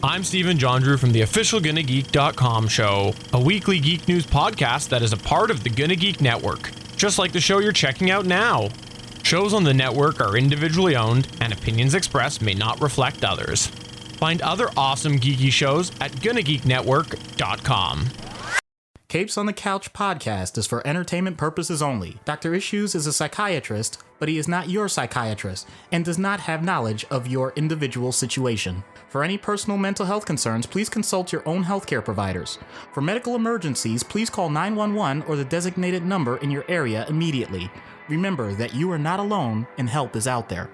I'm Stephen John Drew from the official GonnaGeek.com show, a weekly geek news podcast that is a part of the Gonna Geek Network, just like the show you're checking out now. Shows on the network are individually owned, and opinions expressed may not reflect others. Find other awesome geeky shows at GonnaGeekNetwork.com. Capes on the Couch podcast is for entertainment purposes only. Dr. Issues is a psychiatrist, but he is not your psychiatrist and does not have knowledge of your individual situation. For any personal mental health concerns, please consult your own healthcare providers. For medical emergencies, please call 911 or the designated number in your area immediately. Remember that you are not alone and help is out there.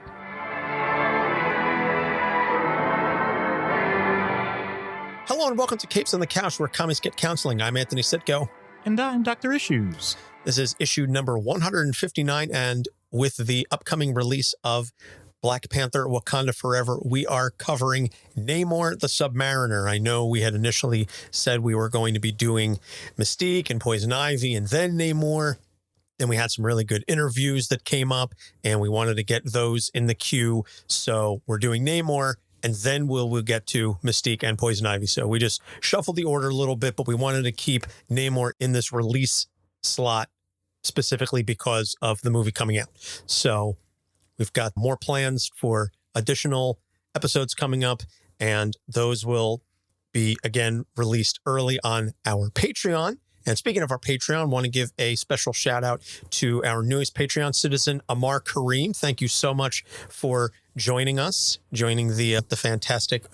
Hello and welcome to Capes on the Couch, where comics get counseling. I'm Anthony Sitko. And I'm Dr. Issues. This is issue number 159, and with the upcoming release of Black Panther: Wakanda Forever, we are covering Namor the Submariner. I know we had initially said we were going to be doing Mystique and Poison Ivy and then Namor. Then we had some really good interviews that came up, and we wanted to get those in the queue. So we're doing Namor, and then we'll get to Mystique and Poison Ivy. So we just shuffled the order a little bit, but we wanted to keep Namor in this release slot specifically because of the movie coming out. So we've got more plans for additional episodes coming up, and those will be, again, released early on our Patreon. And speaking of our Patreon, I want to give a special shout out to our newest Patreon citizen, Amar-Kareem. Thank you so much for joining us, joining the fantastic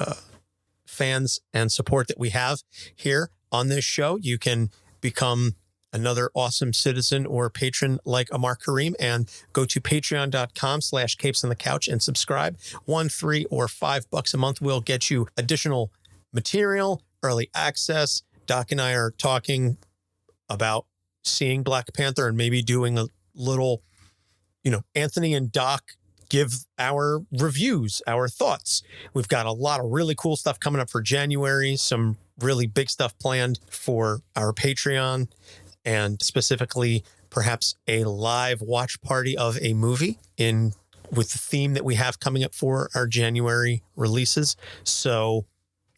fans and support that we have here on this show. You can become another awesome citizen or patron like Amar-Kareem and go to patreon.com/capesonthecouch and subscribe. $1, $3, or $5 a month will get you additional material, early access. Doc and I are talking about seeing Black Panther and maybe doing a little, Anthony and Doc give our reviews, our thoughts. We've got a lot of really cool stuff coming up for January, some really big stuff planned for our Patreon, and specifically perhaps a live watch party of a movie with the theme that we have coming up for our January releases. So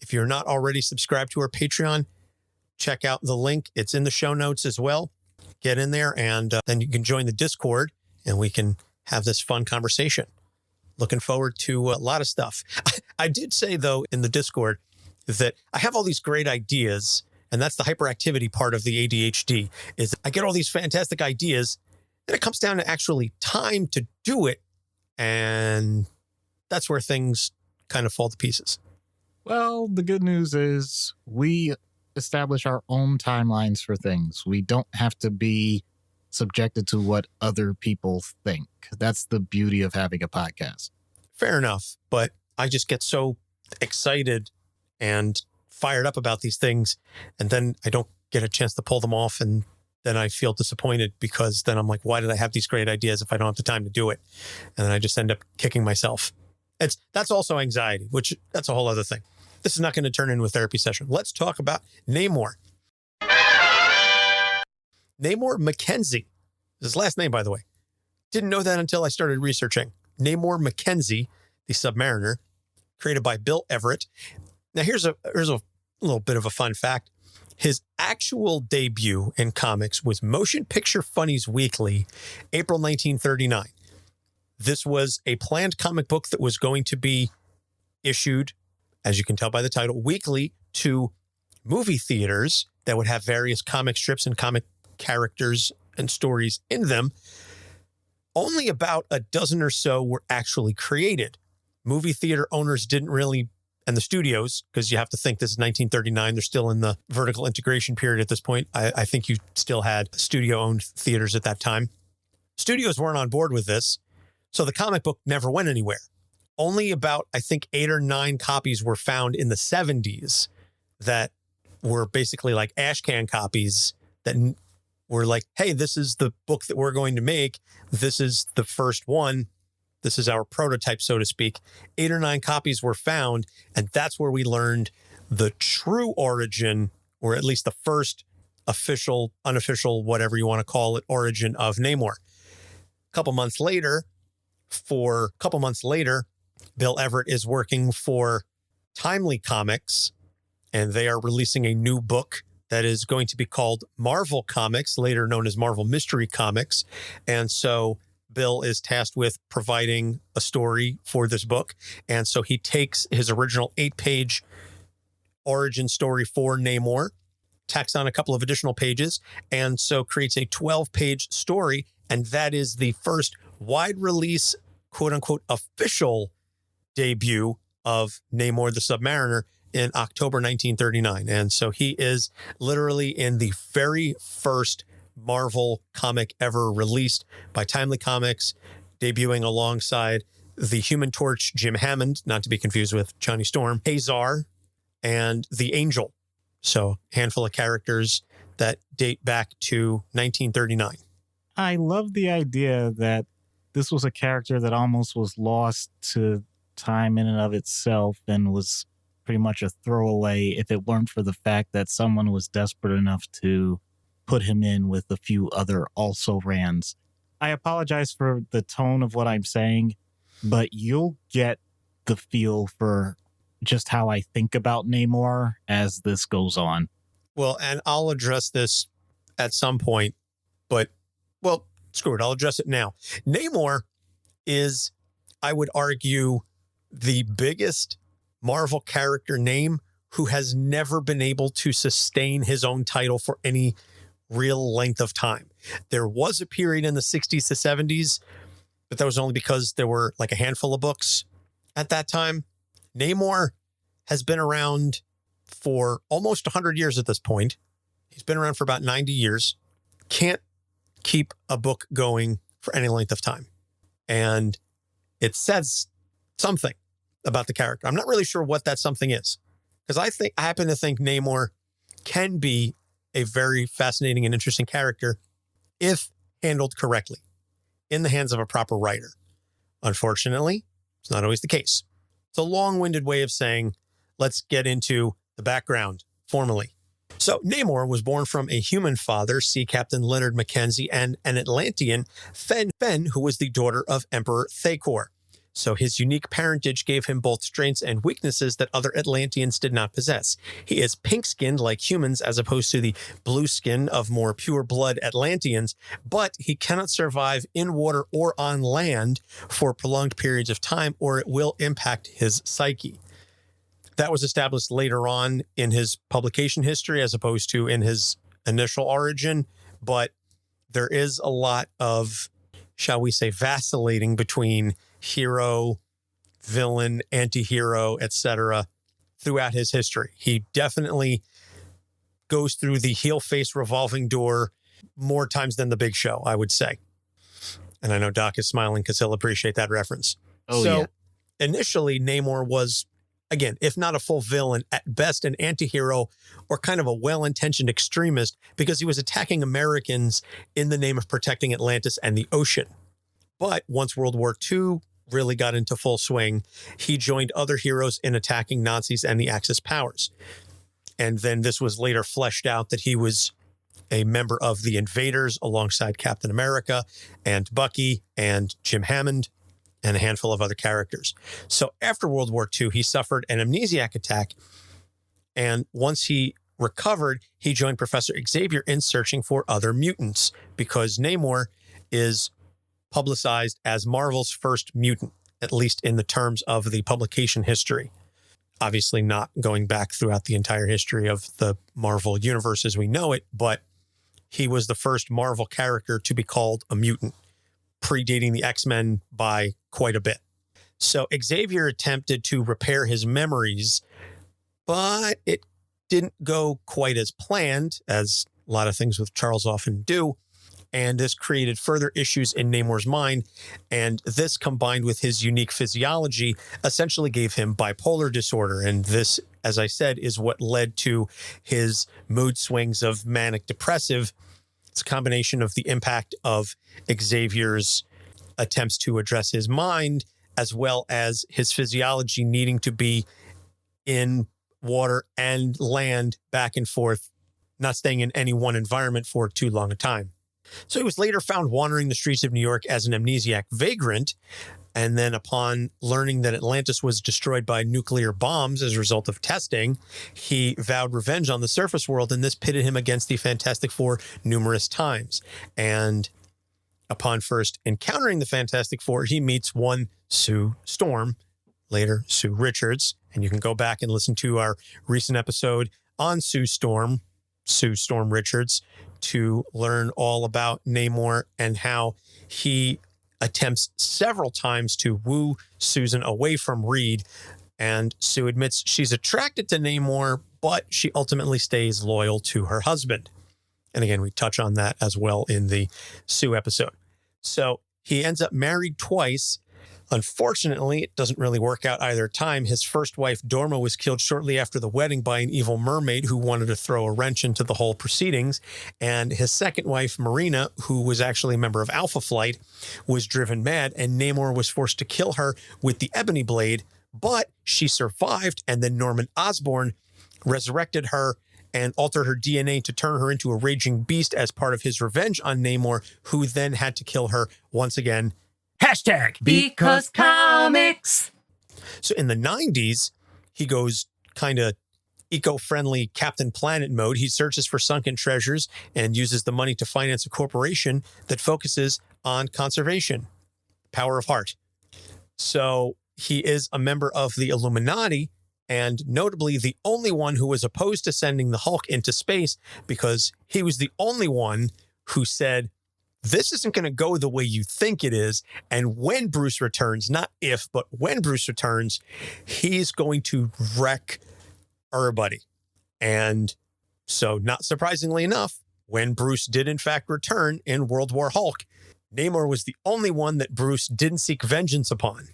if you're not already subscribed to our Patreon, check out the link. It's in the show notes as well. Get in there, and then you can join the Discord, and we can have this fun conversation. Looking forward to a lot of stuff. I did say, though, in the Discord that I have all these great ideas, and that's the hyperactivity part of the ADHD, is I get all these fantastic ideas, and it comes down to actually time to do it, and that's where things kind of fall to pieces. Well, the good news is we establish our own timelines for things. We don't have to be subjected to what other people think. That's the beauty of having a podcast. Fair enough, but I just get so excited and fired up about these things, and then I don't get a chance to pull them off, and then I feel disappointed because then I'm like, why did I have these great ideas if I don't have the time to do it? And then I just end up kicking myself. That's also anxiety, which that's a whole other thing. This is not going to turn into a therapy session. Let's talk about Namor. Namor McKenzie. His last name, by the way. Didn't know that until I started researching. Namor McKenzie, the Submariner, created by Bill Everett. Now, here's a little bit of a fun fact. His actual debut in comics was Motion Picture Funnies Weekly, April 1939. This was a planned comic book that was going to be issued, as you can tell by the title, weekly to movie theaters that would have various comic strips and comic characters and stories in them. Only about a dozen or so were actually created. Movie theater owners didn't really, and the studios, because you have to think this is 1939, they're still in the vertical integration period at this point. I think you still had studio-owned theaters at that time. Studios weren't on board with this, so the comic book never went anywhere. Only about, I think, 8 or 9 copies were found in the 70s that were basically like ash can copies that were like, hey, this is the book that we're going to make. This is the first one. This is our prototype, so to speak. 8 or 9 copies were found, and that's where we learned the true origin, or at least the first official, unofficial, whatever you want to call it, origin of Namor. A couple months later, Bill Everett is working for Timely Comics, and they are releasing a new book that is going to be called Marvel Comics, later known as Marvel Mystery Comics. And so Bill is tasked with providing a story for this book. And so he takes his original 8-page origin story for Namor, tacks on a couple of additional pages, and so creates a 12-page story. And that is the first wide release, quote unquote, official debut of Namor the Submariner in October 1939. And so he is literally in the very first Marvel comic ever released by Timely Comics, debuting alongside the Human Torch, Jim Hammond, not to be confused with Johnny Storm, Hazar, and the Angel. So a handful of characters that date back to 1939. I love the idea that this was a character that almost was lost to time in and of itself and was pretty much a throwaway if it weren't for the fact that someone was desperate enough to put him in with a few other also-rans. I apologize for the tone of what I'm saying, but you'll get the feel for just how I think about Namor as this goes on. Well, and I'll address this at some point, but, well, screw it. I'll address it now. Namor is, I would argue, the biggest Marvel character name who has never been able to sustain his own title for any real length of time. There was a period in the 60s to 70s, but that was only because there were like a handful of books at that time. Namor has been around for almost 100 years at this point. He's been around for about 90 years. Can't keep a book going for any length of time. And it says something about the character. I'm not really sure what that something is, because I happen to think Namor can be a very fascinating and interesting character if handled correctly in the hands of a proper writer. Unfortunately, it's not always the case. It's a long-winded way of saying, let's get into the background formally. So Namor was born from a human father, Sea Captain Leonard McKenzie, and an Atlantean, Fen, who was the daughter of Emperor Thakorr. So his unique parentage gave him both strengths and weaknesses that other Atlanteans did not possess. He is pink-skinned like humans as opposed to the blue skin of more pure-blood Atlanteans, but he cannot survive in water or on land for prolonged periods of time, or it will impact his psyche. That was established later on in his publication history as opposed to in his initial origin, but there is a lot of, shall we say, vacillating between hero, villain, antihero, etc. throughout his history. He definitely goes through the heel face revolving door more times than the Big Show, I would say. And I know Doc is smiling because he'll appreciate that reference. So initially, Namor was, again, if not a full villain, at best an antihero or kind of a well-intentioned extremist, because he was attacking Americans in the name of protecting Atlantis and the ocean. But once World War II really got into full swing, he joined other heroes in attacking Nazis and the Axis powers. And then this was later fleshed out that he was a member of the Invaders alongside Captain America and Bucky and Jim Hammond and a handful of other characters. So after World War II, he suffered an amnesiac attack. And once he recovered, he joined Professor Xavier in searching for other mutants, because Namor is publicized as Marvel's first mutant, at least in the terms of the publication history. Obviously not going back throughout the entire history of the Marvel universe as we know it, but he was the first Marvel character to be called a mutant, predating the X-Men by quite a bit. So Xavier attempted to repair his memories, but it didn't go quite as planned, as a lot of things with Charles often do. And this created further issues in Namor's mind. And this, combined with his unique physiology, essentially gave him bipolar disorder. And this, as I said, is what led to his mood swings of manic depressive. It's a combination of the impact of Xavier's attempts to address his mind, as well as his physiology needing to be in water and land back and forth, not staying in any one environment for too long a time. So he was later found wandering the streets of New York as an amnesiac vagrant, And then upon learning that Atlantis was destroyed by nuclear bombs as a result of testing, he vowed revenge on the surface world, and this pitted him against the Fantastic Four numerous times. And upon first encountering the Fantastic Four, he meets one Sue Storm, later Sue Richards. And you can go back and listen to our recent episode on Sue Storm Richards, to learn all about Namor and how he attempts several times to woo Susan away from Reed. And Sue admits she's attracted to Namor, but she ultimately stays loyal to her husband. And again, we touch on that as well in the Sue episode. So he ends up married twice. Unfortunately, it doesn't really work out either time. His first wife, Dorma, was killed shortly after the wedding by an evil mermaid who wanted to throw a wrench into the whole proceedings. And his second wife, Marina, who was actually a member of Alpha Flight, was driven mad, and Namor was forced to kill her with the Ebony Blade. But she survived, and then Norman Osborn resurrected her and altered her DNA to turn her into a raging beast as part of his revenge on Namor, who then had to kill her once again. Because comics. So in the 90s, he goes kind of eco-friendly Captain Planet mode. He searches for sunken treasures and uses the money to finance a corporation that focuses on conservation. Power of heart. So he is a member of the Illuminati, and notably the only one who was opposed to sending the Hulk into space, because he was the only one who said, this isn't going to go the way you think it is. And when Bruce returns, not if, but when Bruce returns, he's going to wreck everybody. And so, not surprisingly enough, when Bruce did in fact return in World War Hulk, Namor was the only one that Bruce didn't seek vengeance upon.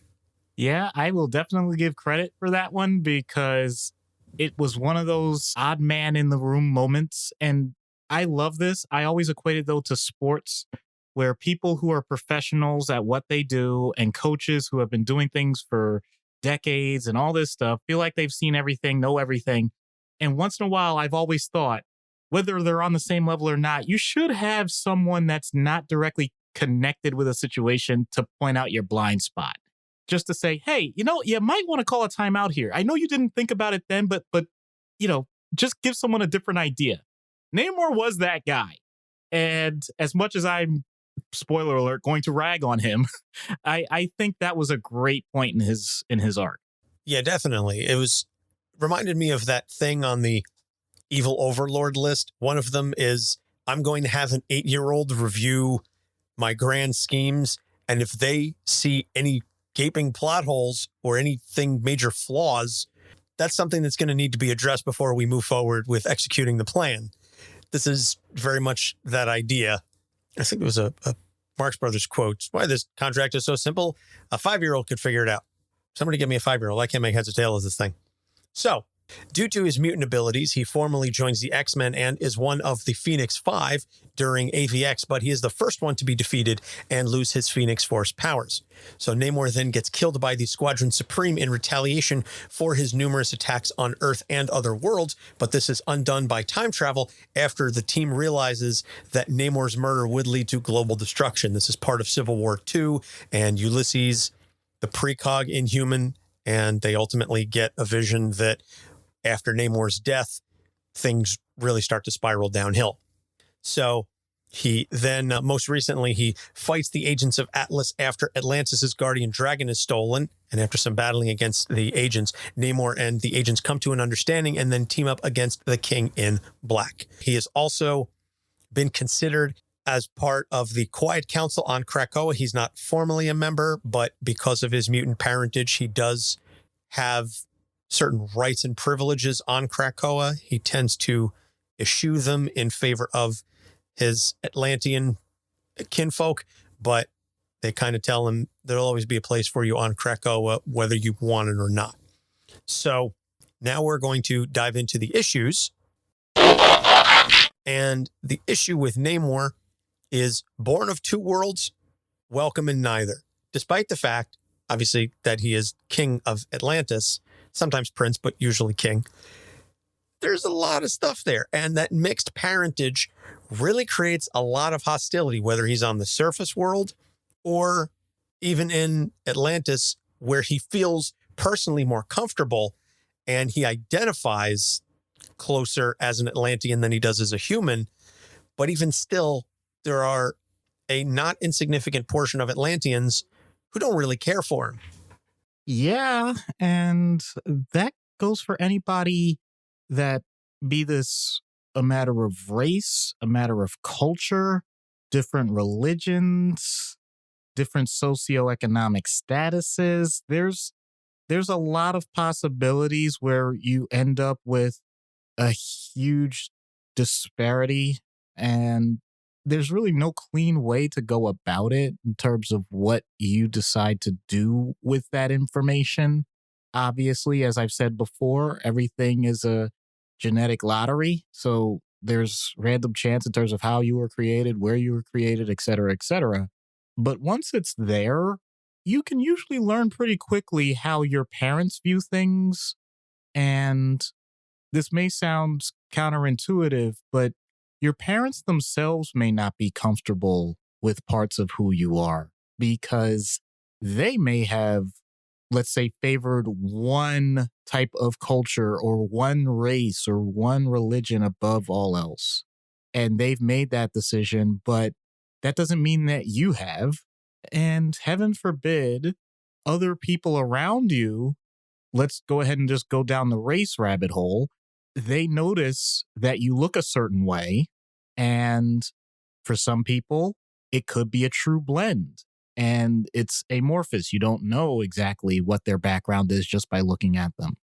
Yeah, I will definitely give credit for that one, because it was one of those odd man in the room moments. And I love this. I always equate it, though, to sports, where people who are professionals at what they do and coaches who have been doing things for decades and all this stuff feel like they've seen everything, know everything. And once in a while, I've always thought, whether they're on the same level or not, you should have someone that's not directly connected with a situation to point out your blind spot. Just to say, hey, you might want to call a timeout here. I know you didn't think about it then, but just give someone a different idea. Namor was that guy. And as much as I'm, spoiler alert, going to rag on him, I think that was a great point in his arc. Yeah, definitely. It reminded me of that thing on the evil overlord list. One of them is, I'm going to have an 8-year-old review my grand schemes, and if they see any gaping plot holes or anything major flaws, that's something that's going to need to be addressed before we move forward with executing the plan. This is very much that idea. I think it was a Marx Brothers quote. Why this contract is so simple? A 5-year-old could figure it out. Somebody give me a 5-year-old. I can't make heads or tails of this thing. So, due to his mutant abilities, he formally joins the X-Men and is one of the Phoenix Five during AVX, but he is the first one to be defeated and lose his Phoenix Force powers. So Namor then gets killed by the Squadron Supreme in retaliation for his numerous attacks on Earth and other worlds, but this is undone by time travel after the team realizes that Namor's murder would lead to global destruction. This is part of Civil War II, and Ulysses, the precog Inhuman, and they ultimately get a vision that after Namor's death, things really start to spiral downhill. So he then, most recently, he fights the agents of Atlas after Atlantis' guardian dragon is stolen. And after some battling against the agents, Namor and the agents come to an understanding and then team up against the King in Black. He has also been considered as part of the Quiet Council on Krakoa. He's not formally a member, but because of his mutant parentage, he does have certain rights and privileges on Krakoa. He tends to eschew them in favor of his Atlantean kinfolk, but they kind of tell him there'll always be a place for you on Krakoa, whether you want it or not. So now we're going to dive into the issues. And the issue with Namor is born of two worlds, welcome in neither. Despite the fact, obviously, that he is king of Atlantis, sometimes prince, but usually king. There's a lot of stuff there. And that mixed parentage really creates a lot of hostility, whether he's on the surface world or even in Atlantis, where he feels personally more comfortable and he identifies closer as an Atlantean than he does as a human. But even still, there are a not insignificant portion of Atlanteans who don't really care for him. Yeah, and that goes for anybody that, be this a matter of race, a matter of culture, different religions, different socioeconomic statuses. There's a lot of possibilities where you end up with a huge disparity, and there's really no clean way to go about it in terms of what you decide to do with that information. Obviously, as I've said before, everything is a genetic lottery. So there's random chance in terms of how you were created, where you were created, et cetera, et cetera. But once it's there, you can usually learn pretty quickly how your parents view things. And this may sound counterintuitive, but your parents themselves may not be comfortable with parts of who you are because they may have, let's say, favored one type of culture or one race or one religion above all else. And they've made that decision, but that doesn't mean that you have. And heaven forbid, other people around you, let's go ahead and just go down the race rabbit hole. They notice that you look a certain way. And for some people, it could be a true blend. And it's amorphous. You don't know exactly what their background is just by looking at them.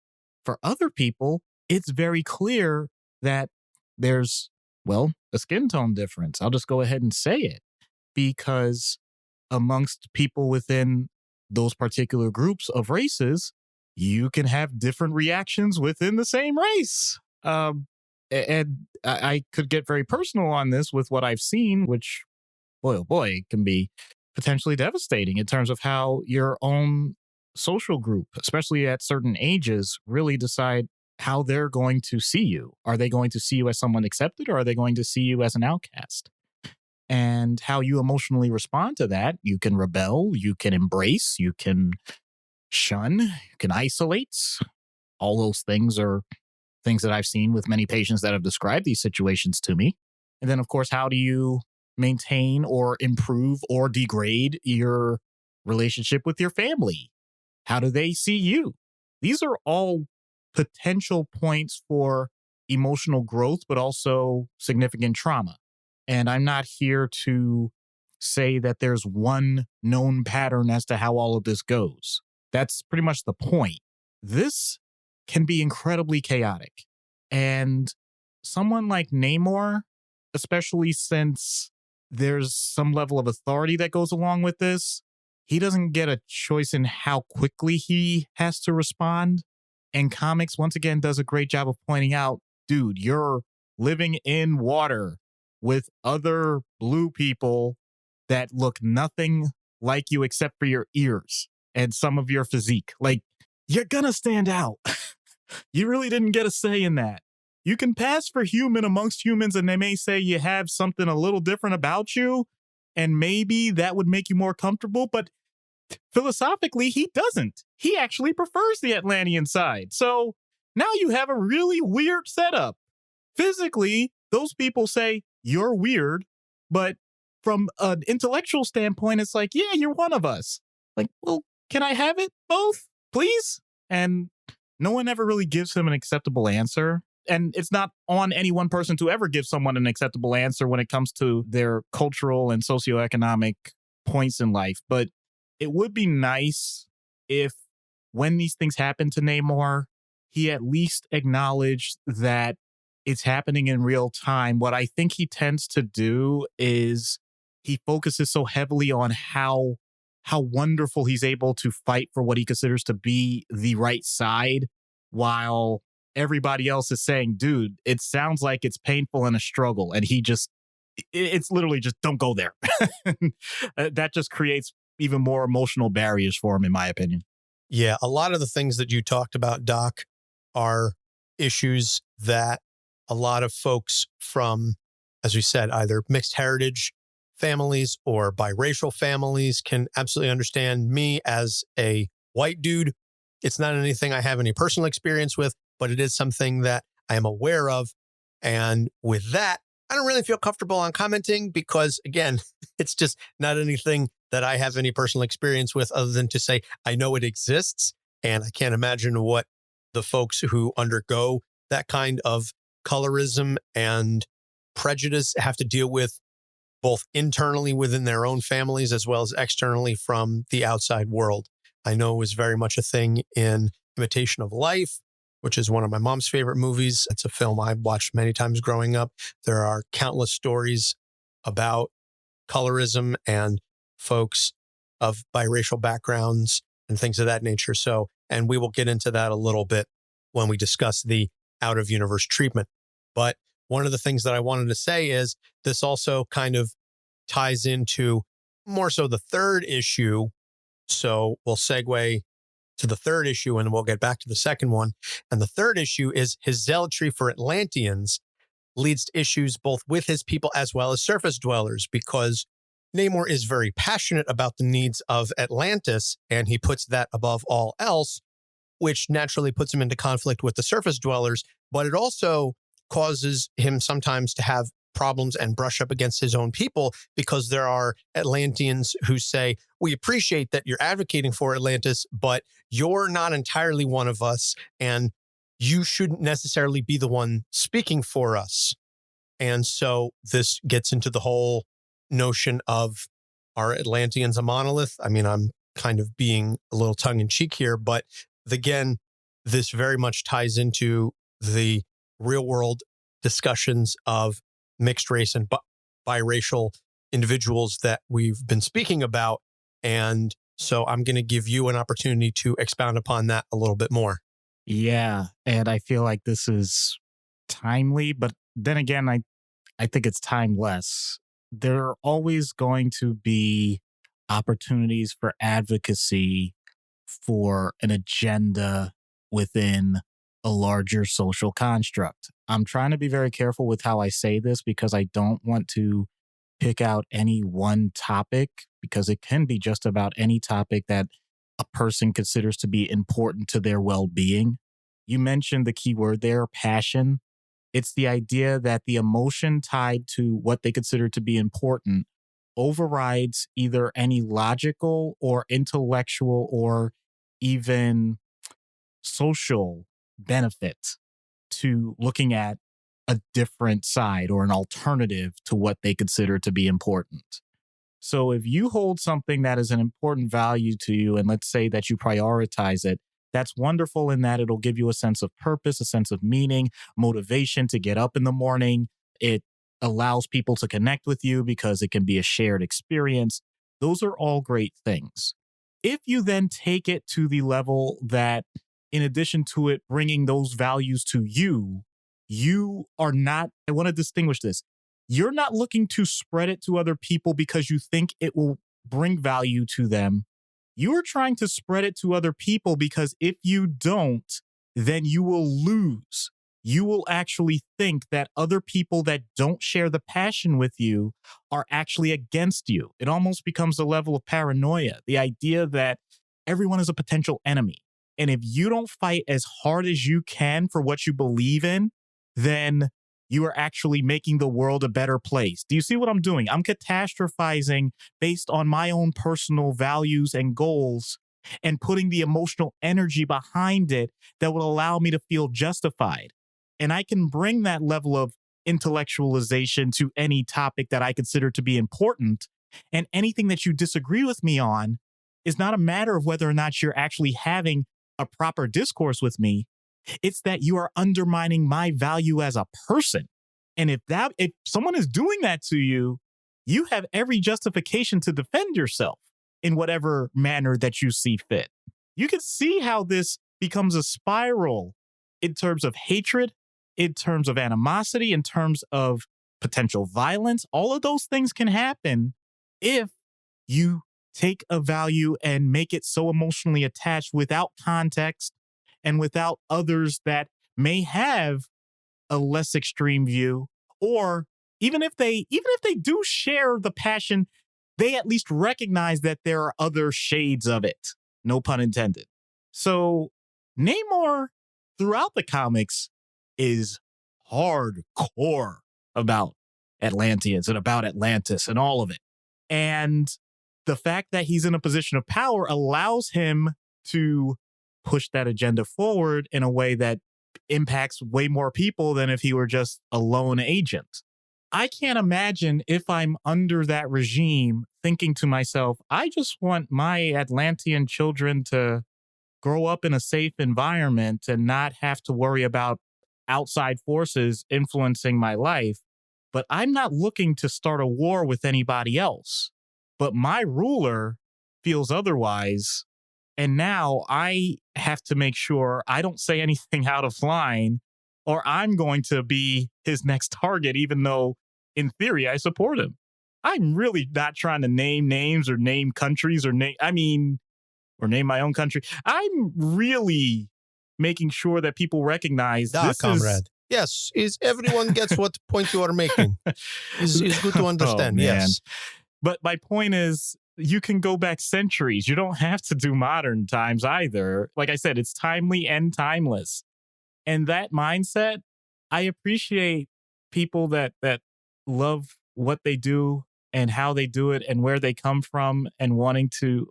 For other people, it's very clear that there's, well, a skin tone difference. I'll just go ahead and say it, because amongst people within those particular groups of races, you can have different reactions within the same race. And I could get very personal on this with what I've seen, which, boy, oh boy, it can be potentially devastating in terms of how your own social group, especially at certain ages, really decide how they're going to see you. Are they going to see you as someone accepted, or are they going to see you as an outcast? And how you emotionally respond to that, you can rebel, you can embrace, you can shun, you can isolate. All those things are things that I've seen with many patients that have described these situations to me. And then, of course, how do you maintain or improve or degrade your relationship with your family? How do they see you? These are all potential points for emotional growth, but also significant trauma. And I'm not here to say that there's one known pattern as to how all of this goes. That's pretty much the point. This can be incredibly chaotic. And someone like Namor, especially since there's some level of authority that goes along with this, he doesn't get a choice in how quickly he has to respond. And comics, once again, does a great job of pointing out, dude, you're living in water with other blue people that look nothing like you except for your ears and some of your physique. Like, you're gonna stand out. You really didn't get a say in that. You can pass for human amongst humans, and they may say you have something a little different about you, and maybe that would make you more comfortable, but philosophically, he doesn't. He actually prefers the Atlantean side. So now you have a really weird setup. Physically, those people say, you're weird, but from an intellectual standpoint, it's like, yeah, you're one of us. Like, well, can I have it both, please? And no one ever really gives him an acceptable answer. And it's not on any one person to ever give someone an acceptable answer when it comes to their cultural and socioeconomic points in life. But it would be nice if, when these things happen to Namor, he at least acknowledged that it's happening in real time. What I think he tends to do is he focuses so heavily on how wonderful he's able to fight for what he considers to be the right side, while everybody else is saying, dude, it sounds like it's painful and a struggle. And it's literally just, don't go there. That just creates even more emotional barriers for him, in my opinion. Yeah, a lot of the things that you talked about, Doc, are issues that a lot of folks from, as we said, either mixed heritage families or biracial families can absolutely understand me as a white dude. It's not anything I have any personal experience with, but it is something that I am aware of. And with that, I don't really feel comfortable on commenting because, again, it's just not anything that I have any personal experience with other than to say I know it exists. And I can't imagine what the folks who undergo that kind of colorism and prejudice have to deal with, both internally within their own families as well as externally from the outside world. I know it was very much a thing in Imitation of Life, which is one of my mom's favorite movies. It's a film I watched many times growing up. There are countless stories about colorism and folks of biracial backgrounds and things of that nature. So, and we will get into that a little bit when we discuss the out of universe treatment. But one of the things that I wanted to say is this also kind of ties into more so the third issue. So we'll segue to the third issue and we'll get back to the second one. And the third issue is his zealotry for Atlanteans leads to issues both with his people as well as surface dwellers, because Namor is very passionate about the needs of Atlantis and he puts that above all else, which naturally puts him into conflict with the surface dwellers. But it also causes him sometimes to have problems and brush up against his own people, because there are Atlanteans who say, we appreciate that you're advocating for Atlantis, but you're not entirely one of us and you shouldn't necessarily be the one speaking for us. And so this gets into the whole notion of, are Atlanteans a monolith? I mean, I'm kind of being a little tongue in cheek here, but again, this very much ties into the real world discussions of mixed race and biracial individuals that we've been speaking about. And so I'm going to give you an opportunity to expound upon that a little bit more. Yeah. And I feel like this is timely, but then again, I think it's timeless. There are always going to be opportunities for advocacy for an agenda within a larger social construct. I'm trying to be very careful with how I say this because I don't want to pick out any one topic, because it can be just about any topic that a person considers to be important to their well-being. You mentioned the key word there, passion. It's the idea that the emotion tied to what they consider to be important overrides either any logical or intellectual or even social benefit to looking at a different side or an alternative to what they consider to be important. So if you hold something that is an important value to you, and let's say that you prioritize it, that's wonderful in that it'll give you a sense of purpose, a sense of meaning, motivation to get up in the morning. It allows people to connect with you because it can be a shared experience. Those are all great things. If you then take it to the level that, in addition to it bringing those values to you, you are not, I want to distinguish this. You're not looking to spread it to other people because you think it will bring value to them. You are trying to spread it to other people because if you don't, then you will lose. You will actually think that other people that don't share the passion with you are actually against you. It almost becomes a level of paranoia, the idea that everyone is a potential enemy. And if you don't fight as hard as you can for what you believe in, then you are actually making the world a better place. Do you see what I'm doing? I'm catastrophizing based on my own personal values and goals and putting the emotional energy behind it that will allow me to feel justified. And I can bring that level of intellectualization to any topic that I consider to be important. And anything that you disagree with me on is not a matter of whether or not you're actually having a proper discourse with me. It's that you are undermining my value as a person. And if someone is doing that to you, you have every justification to defend yourself in whatever manner that you see fit. You can see how this becomes a spiral in terms of hatred, in terms of animosity, in terms of potential violence. All of those things can happen if you take a value and make it so emotionally attached without context and without others that may have a less extreme view or Even if they do share the passion, they at least recognize that there are other shades of it. No pun intended. So Namor throughout the comics is hardcore about Atlanteans and about Atlantis and all of it. And the fact that he's in a position of power allows him to push that agenda forward in a way that impacts way more people than if he were just a lone agent. I can't imagine if I'm under that regime thinking to myself, I just want my Atlantean children to grow up in a safe environment and not have to worry about outside forces influencing my life. But I'm not looking to start a war with anybody else. But my ruler feels otherwise. And now I have to make sure I don't say anything out of line, or I'm going to be his next target, even though in theory I support him. I'm really not trying to name names or name countries or name my own country. I'm really making sure that people recognize this comrade. Yes, everyone gets what point you are making. Is good to understand. Oh, yes. But my point is, you can go back centuries. You don't have to do modern times either. Like I said, it's timely and timeless. And that mindset, I appreciate people that love what they do and how they do it and where they come from and wanting to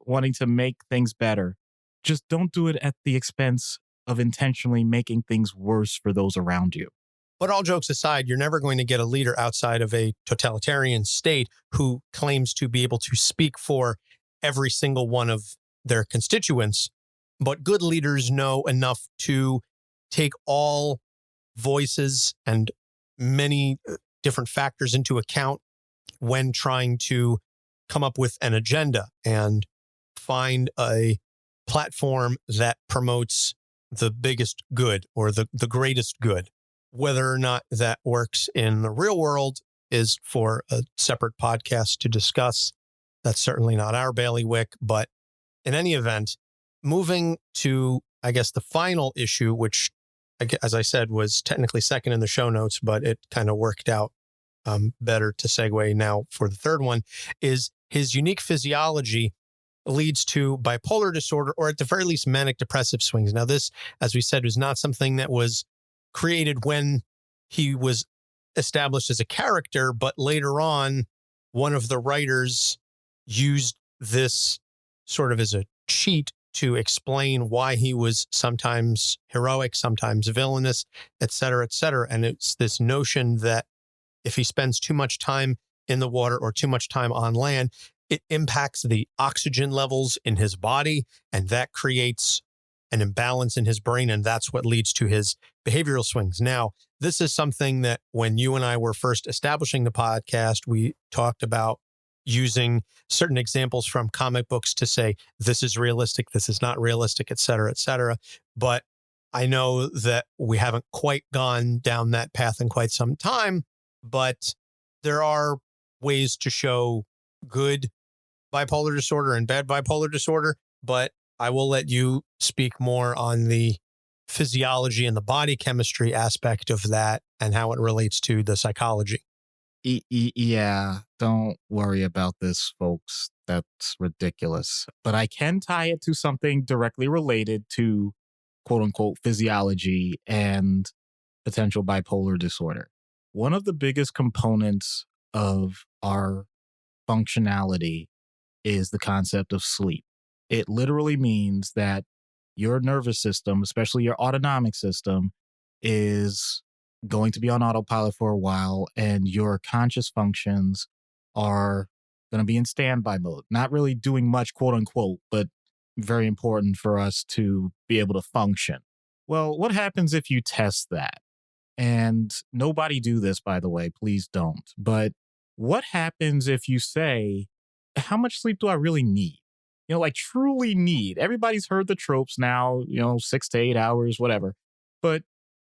make things better. Just don't do it at the expense of intentionally making things worse for those around you. But all jokes aside, you're never going to get a leader outside of a totalitarian state who claims to be able to speak for every single one of their constituents. But good leaders know enough to take all voices and many different factors into account when trying to come up with an agenda and find a platform that promotes the biggest good or the greatest good. Whether or not that works in the real world is for a separate podcast to discuss. That's certainly not our bailiwick. But in any event, moving to, I guess, the final issue, which, as I said, was technically second in the show notes, but it kind of worked out better to segue now for the third one, is his unique physiology leads to bipolar disorder, or at the very least manic depressive swings. Now this, as we said, was not something that was created when he was established as a character, but later on, one of the writers used this sort of as a cheat to explain why he was sometimes heroic, sometimes villainous, et cetera, et cetera. And it's this notion that if he spends too much time in the water or too much time on land, it impacts the oxygen levels in his body, and that creates an imbalance in his brain, and that's what leads to his behavioral swings. Now, this is something that when you and I were first establishing the podcast, we talked about using certain examples from comic books to say, this is realistic, this is not realistic, et cetera, et cetera. But I know that we haven't quite gone down that path in quite some time, but there are ways to show good bipolar disorder and bad bipolar disorder, but I will let you speak more on the physiology and the body chemistry aspect of that and how it relates to the psychology. Yeah, don't worry about this, folks. That's ridiculous. But I can tie it to something directly related to quote unquote physiology and potential bipolar disorder. One of the biggest components of our functionality is the concept of sleep. It literally means that your nervous system, especially your autonomic system, is going to be on autopilot for a while, and your conscious functions are going to be in standby mode. Not really doing much, quote unquote, but very important for us to be able to function. Well, what happens if you test that? And nobody do this, by the way, please don't. But what happens if you say, how much sleep do I really need? You know, like truly need. Everybody's heard the tropes now, 6 to 8 hours, whatever. But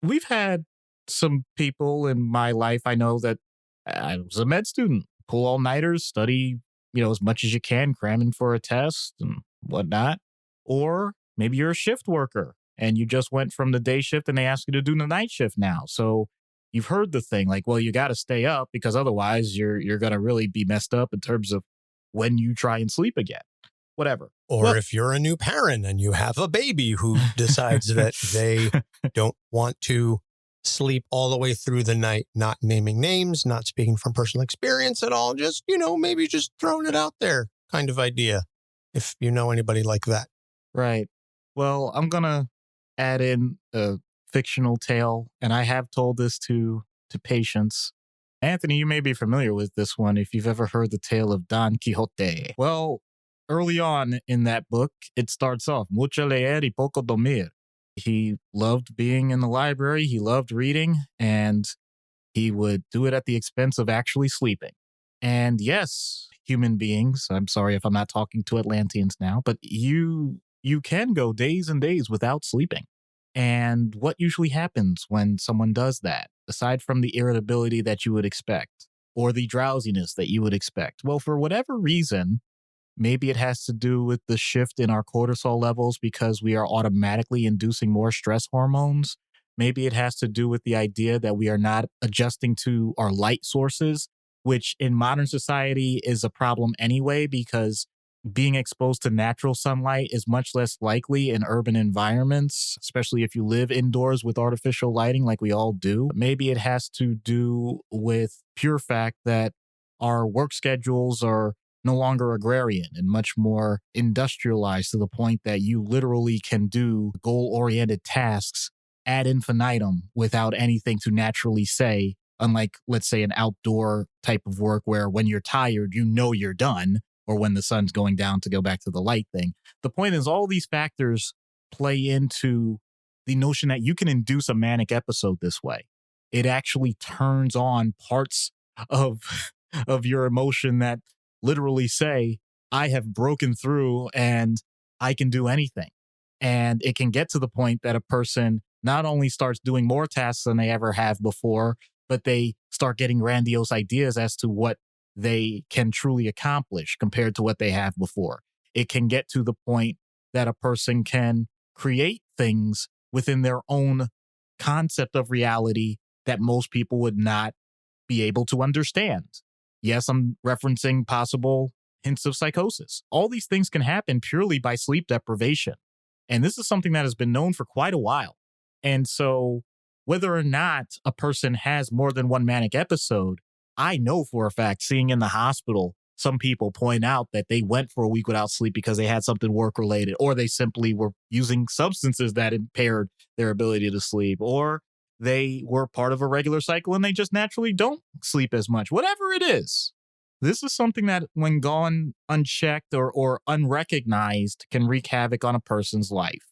we've had some people in my life, I know that I was a med student, pull all-nighters, study, as much as you can, cramming for a test and whatnot. Or maybe you're a shift worker and you just went from the day shift and they ask you to do the night shift now. So you've heard the thing like, well, you got to stay up because otherwise you're going to really be messed up in terms of when you try and sleep again. Whatever. Or if you're a new parent and you have a baby who decides that they don't want to sleep all the way through the night, not naming names, not speaking from personal experience at all, just, maybe just throwing it out there kind of idea, if you know anybody like that. Right. Well, I'm going to add in a fictional tale, and I have told this to patients. Anthony, you may be familiar with this one if you've ever heard the tale of Don Quixote. Well, early on in that book, it starts off, mucho leer y poco dormir. He loved being in the library, he loved reading, and he would do it at the expense of actually sleeping. And yes, human beings, I'm sorry if I'm not talking to Atlanteans now, but you can go days and days without sleeping. And what usually happens when someone does that, aside from the irritability that you would expect or the drowsiness that you would expect? Well, for whatever reason, maybe it has to do with the shift in our cortisol levels because we are automatically inducing more stress hormones. Maybe it has to do with the idea that we are not adjusting to our light sources, which in modern society is a problem anyway, because being exposed to natural sunlight is much less likely in urban environments, especially if you live indoors with artificial lighting like we all do. Maybe it has to do with pure fact that our work schedules are no longer agrarian and much more industrialized to the point that you literally can do goal-oriented tasks ad infinitum without anything to naturally say, unlike, let's say, an outdoor type of work where when you're tired, you're done, or when the sun's going down to go back to the light thing. The point is all these factors play into the notion that you can induce a manic episode this way. It actually turns on parts of your emotion that literally say, I have broken through and I can do anything. And it can get to the point that a person not only starts doing more tasks than they ever have before, but they start getting grandiose ideas as to what they can truly accomplish compared to what they have before. It can get to the point that a person can create things within their own concept of reality that most people would not be able to understand. Yes, I'm referencing possible hints of psychosis. All these things can happen purely by sleep deprivation. And this is something that has been known for quite a while. And so whether or not a person has more than one manic episode, I know for a fact, seeing in the hospital, some people point out that they went for a week without sleep because they had something work-related, or they simply were using substances that impaired their ability to sleep, or they were part of a regular cycle and they just naturally don't sleep as much. Whatever it is, this is something that when gone unchecked or unrecognized can wreak havoc on a person's life.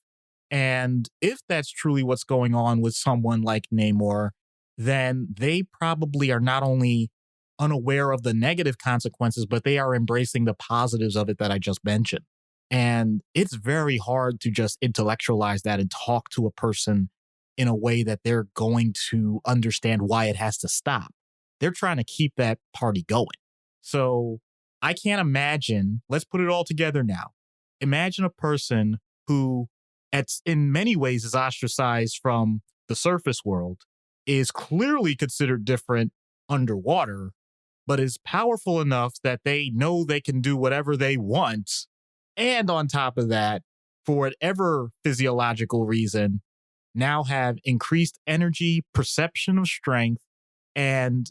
And if that's truly what's going on with someone like Namor, then they probably are not only unaware of the negative consequences, but they are embracing the positives of it that I just mentioned. And it's very hard to just intellectualize that and talk to a person in a way that they're going to understand why it has to stop. They're trying to keep that party going. So I can't imagine, let's put it all together now. Imagine a person who in many ways is ostracized from the surface world, is clearly considered different underwater, but is powerful enough that they know they can do whatever they want. And on top of that, for whatever physiological reason, now have increased energy, perception of strength, and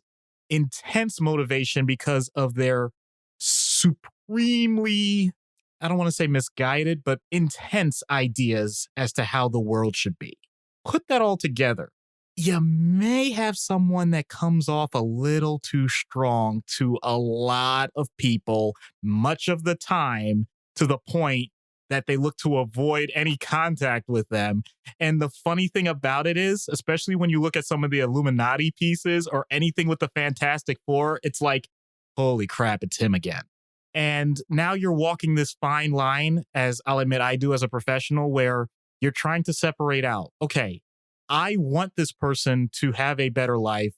intense motivation because of their supremely, I don't want to say misguided, but intense ideas as to how the world should be. Put that all together. You may have someone that comes off a little too strong to a lot of people, much of the time, to the point that they look to avoid any contact with them. And the funny thing about it is, especially when you look at some of the Illuminati pieces or anything with the Fantastic Four, it's like, holy crap, it's him again. And now you're walking this fine line, as I'll admit I do as a professional, where you're trying to separate out, okay, I want this person to have a better life,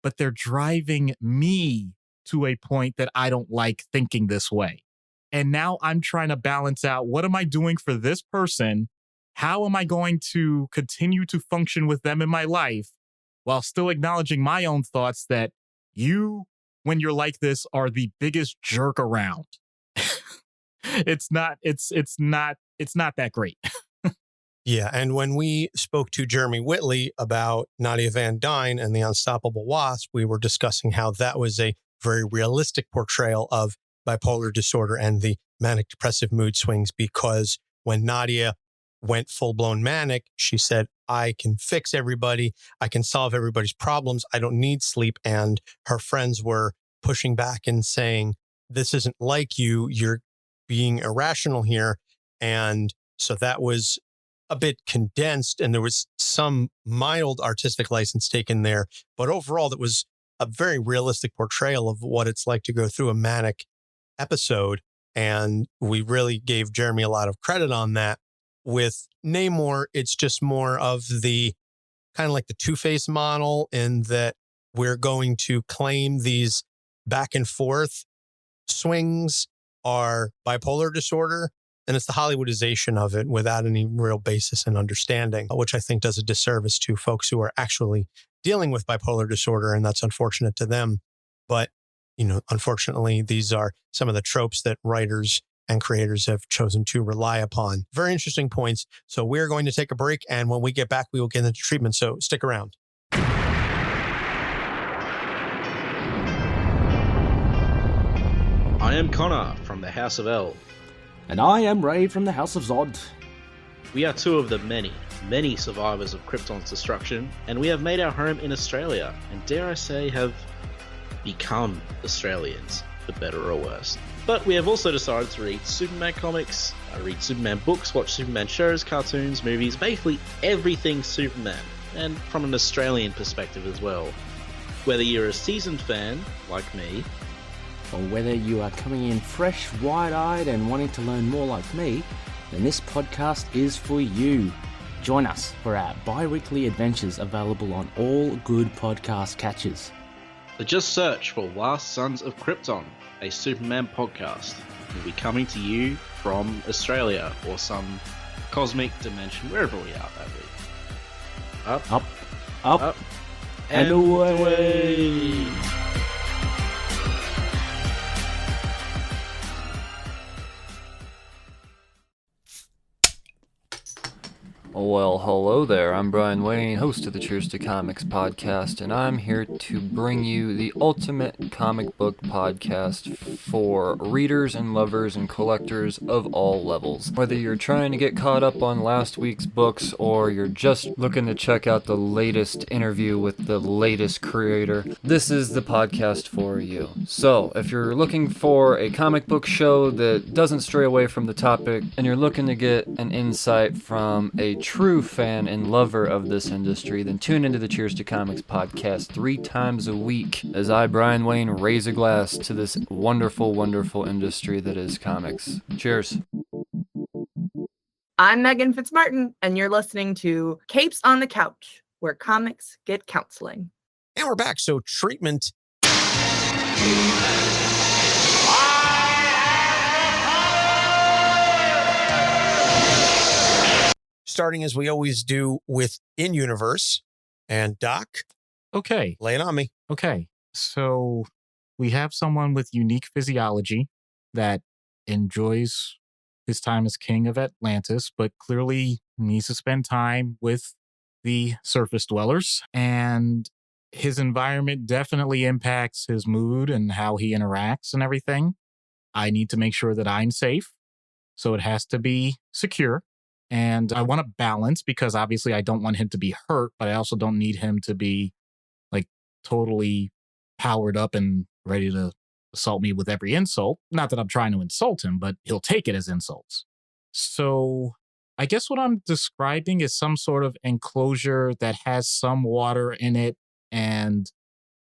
but they're driving me to a point that I don't like thinking this way. And now I'm trying to balance out, what am I doing for this person? How am I going to continue to function with them in my life? while still acknowledging my own thoughts that you, when you're like this, are the biggest jerk around. It's not that great. Yeah, and when we spoke to Jeremy Whitley about Nadia Van Dyne and the Unstoppable Wasp, we were discussing how that was a very realistic portrayal of bipolar disorder and the manic depressive mood swings, because when Nadia went full-blown manic, she said, I can fix everybody. I can solve everybody's problems. I don't need sleep. And her friends were pushing back and saying, this isn't like you. You're being irrational here. And so that was a bit condensed, and there was some mild artistic license taken there. But overall, that was a very realistic portrayal of what it's like to go through a manic episode. And we really gave Jeremy a lot of credit on that. With Namor, it's just more of the kind of like the Two-Face model, in that we're going to claim these back and forth swings are bipolar disorder. And it's the Hollywoodization of it without any real basis and understanding, which I think does a disservice to folks who are actually dealing with bipolar disorder. And that's unfortunate to them. But, unfortunately, these are some of the tropes that writers and creators have chosen to rely upon. Very interesting points. So we're going to take a break. And when we get back, we will get into treatment. So stick around. I am Connor from the House of L. And I am Ray from the House of Zod. We are two of the many, many survivors of Krypton's destruction, and we have made our home in Australia, and dare I say, have become Australians, for better or worse. But we have also decided to read Superman comics, read Superman books, watch Superman shows, cartoons, movies, basically everything Superman, and from an Australian perspective as well. Whether you're a seasoned fan, like me, or whether you are coming in fresh, wide-eyed and wanting to learn more like me, then this podcast is for you. Join us for our bi-weekly adventures available on all good podcast catchers. So just search for Last Sons of Krypton, a Superman podcast. We'll be coming to you from Australia or some cosmic dimension, wherever we are that week. Up, and away. Well, hello there. I'm Brian Wayne, host of the Cheers to Comics podcast, and I'm here to bring you the ultimate comic book podcast for readers and lovers and collectors of all levels. Whether you're trying to get caught up on last week's books, or you're just looking to check out the latest interview with the latest creator, this is the podcast for you. So, if you're looking for a comic book show that doesn't stray away from the topic, and you're looking to get an insight from a true fan and lover of this industry, then tune into the Cheers to Comics podcast 3 times a week as I, Brian Wayne, raise a glass to this wonderful, wonderful industry that is comics. Cheers. I'm Megan Fitzmartin, and you're listening to Capes on the Couch, where comics get counseling. And we're back. So treatment. Starting as we always do with in-universe. And Doc, Okay. lay it on me. Okay. So we have someone with unique physiology that enjoys his time as king of Atlantis, but clearly needs to spend time with the surface dwellers. And his environment definitely impacts his mood and how he interacts and everything. I need to make sure that I'm safe. So it has to be secure. And I want a balance, because obviously I don't want him to be hurt, but I also don't need him to be like totally powered up and ready to assault me with every insult. Not that I'm trying to insult him, but he'll take it as insults. So I guess what I'm describing is some sort of enclosure that has some water in it and,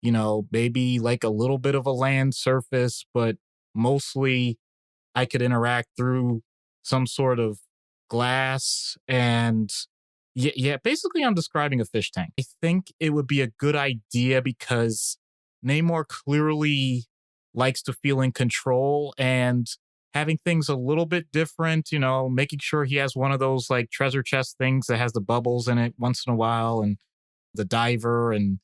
maybe like a little bit of a land surface, but mostly I could interact through some sort of glass. And yeah, basically I'm describing a fish tank. I think it would be a good idea because Namor clearly likes to feel in control, and having things a little bit different, making sure he has one of those like treasure chest things that has the bubbles in it once in a while, and the diver and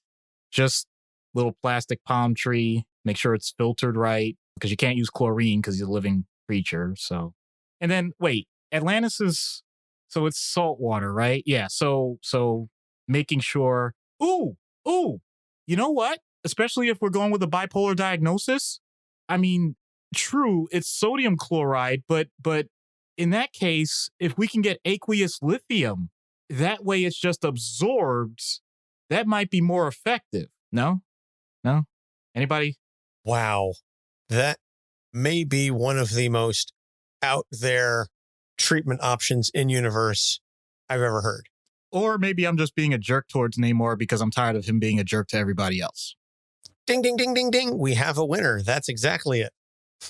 just little plastic palm tree. Make sure it's filtered right because you can't use chlorine because he's a living creature. So, and then wait, Atlantis is, so it's salt water, right? Yeah. So making sure, ooh, you know what? Especially if we're going with a bipolar diagnosis. I mean, true, it's sodium chloride, but in that case, if we can get aqueous lithium, that way it's just absorbed, that might be more effective. No? Anybody? Wow. That may be one of the most out there treatment options in universe I've ever heard. Or maybe I'm just being a jerk towards Namor because I'm tired of him being a jerk to everybody else. Ding, ding, ding, ding, ding. We have a winner. That's exactly it.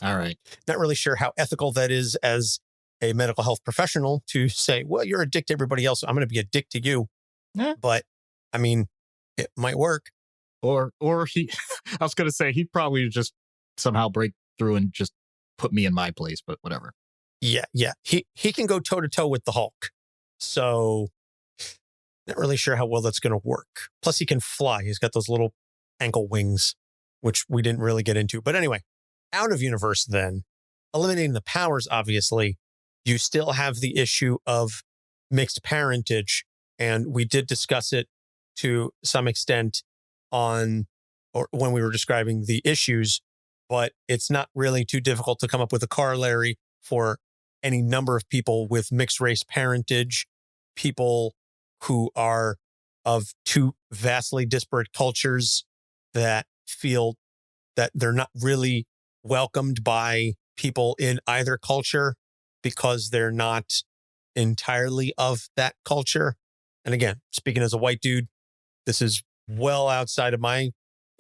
All right. Not really sure how ethical that is as a medical health professional to say, well, you're a dick to everybody else. I'm going to be a dick to you. Yeah. But I mean, it might work. Or he, I was going to say, he'd probably just somehow break through and just put me in my place, but whatever. Yeah. He can go toe to toe with the Hulk. So not really sure how well that's going to work. Plus he can fly. He's got those little ankle wings, which we didn't really get into. But anyway, out of universe then, eliminating the powers, obviously, you still have the issue of mixed parentage. And we did discuss it to some extent when we were describing the issues, but it's not really too difficult to come up with a corollary for any number of people with mixed race parentage, people who are of two vastly disparate cultures that feel that they're not really welcomed by people in either culture because they're not entirely of that culture. And again, speaking as a white dude, this is well outside of my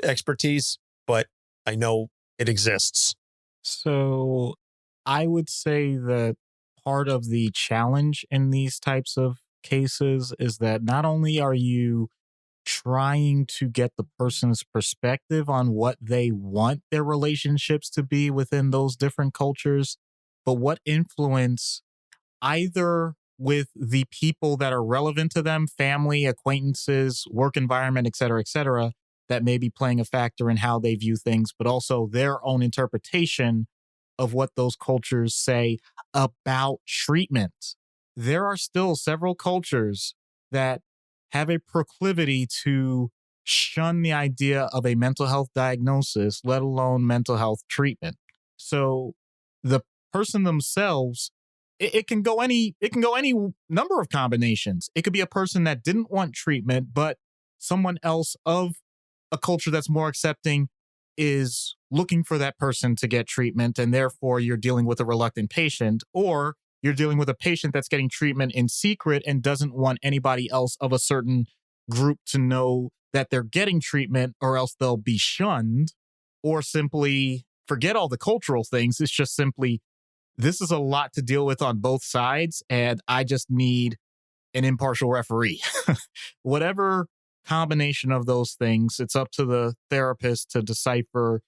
expertise, but I know it exists. So I would say that part of the challenge in these types of cases is that not only are you trying to get the person's perspective on what they want their relationships to be within those different cultures, but what influence either with the people that are relevant to them, family, acquaintances, work environment, et cetera, that may be playing a factor in how they view things, but also their own interpretation of what those cultures say about treatment. There are still several cultures that have a proclivity to shun the idea of a mental health diagnosis, let alone mental health treatment. So the person themselves, it can go any number of combinations. It could be a person that didn't want treatment, but someone else of a culture that's more accepting is looking for that person to get treatment, and therefore you're dealing with a reluctant patient, or you're dealing with a patient that's getting treatment in secret and doesn't want anybody else of a certain group to know that they're getting treatment, or else they'll be shunned, or simply forget all the cultural things. It's just simply, this is a lot to deal with on both sides, and I just need an impartial referee. Whatever combination of those things, it's up to the therapist to decipher